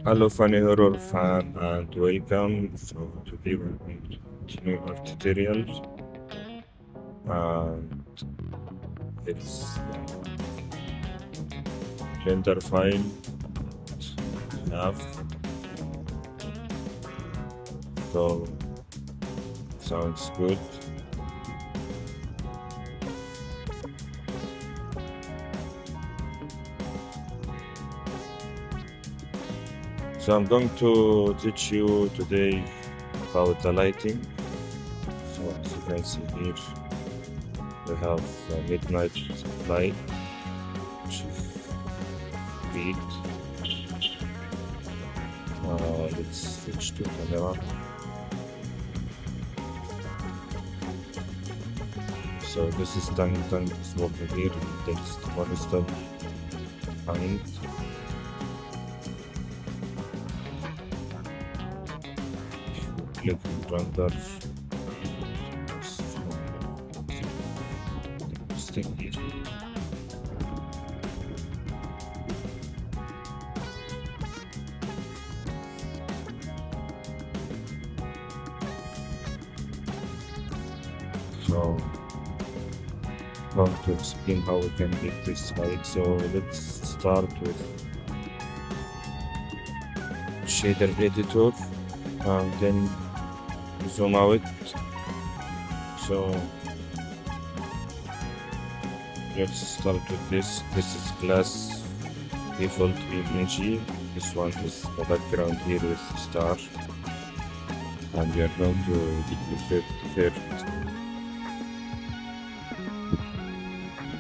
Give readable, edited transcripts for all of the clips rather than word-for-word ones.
Hello, funny horror fan, and welcome. So today we're going to continue our tutorial, and it's render file enough. So sounds good. So I'm going to teach you today about the lighting. So as you can see here, we have midnight light, which is big. Let's switch to camera. So this is Tang is working here. There's one step behind. Click render. Stick here. So going to explain how we can get this right. So let's start with shader editor and then zoom out. So let's start with this. This is class default image. This one is the background here with star, and we are going to duplicate the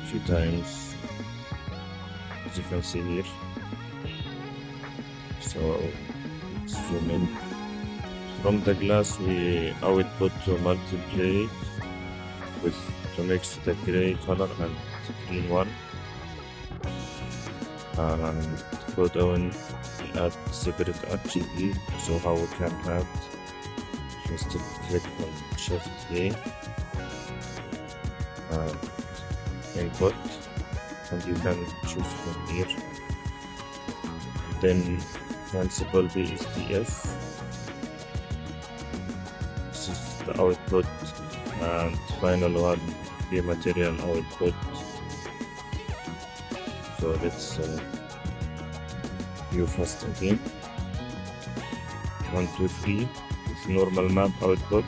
few times, as you can see here. So let's zoom in. From the glass we output to multiply with to mix the gray color and the green one, and go down and add separate RGB. So how we can add, just click on Shift A and input, and you can choose from here. Then principal BSDF. This is the output, and final one the material output. So let's view first again. 1, 2, 3 with normal map output.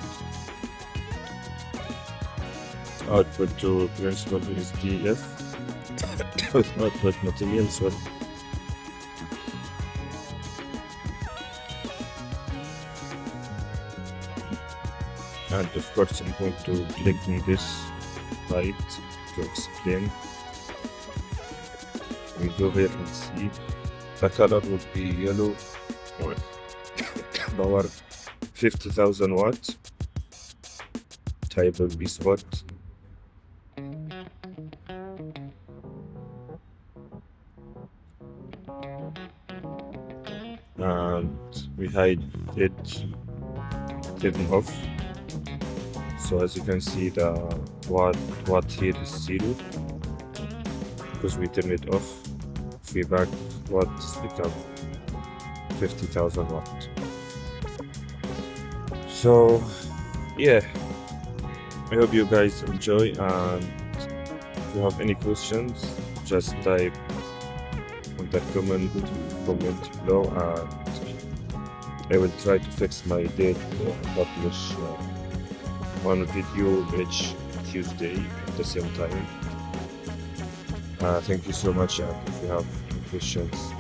Output to principal BSDF with output material. Sorry. And of course I'm going to click on this light to explain. We go here and see the color would be yellow with power 50,000 watts, type of B spot. And we hide it, turn off. So as you can see, the watt here is 0 because we turn it off. If we back watt, it's become 50,000 watt. So yeah, I hope you guys enjoy, and if you have any questions, just type on the comment below, and I will try to fix my date to publish one video each Tuesday at the same time. Thank you so much, and if you have questions,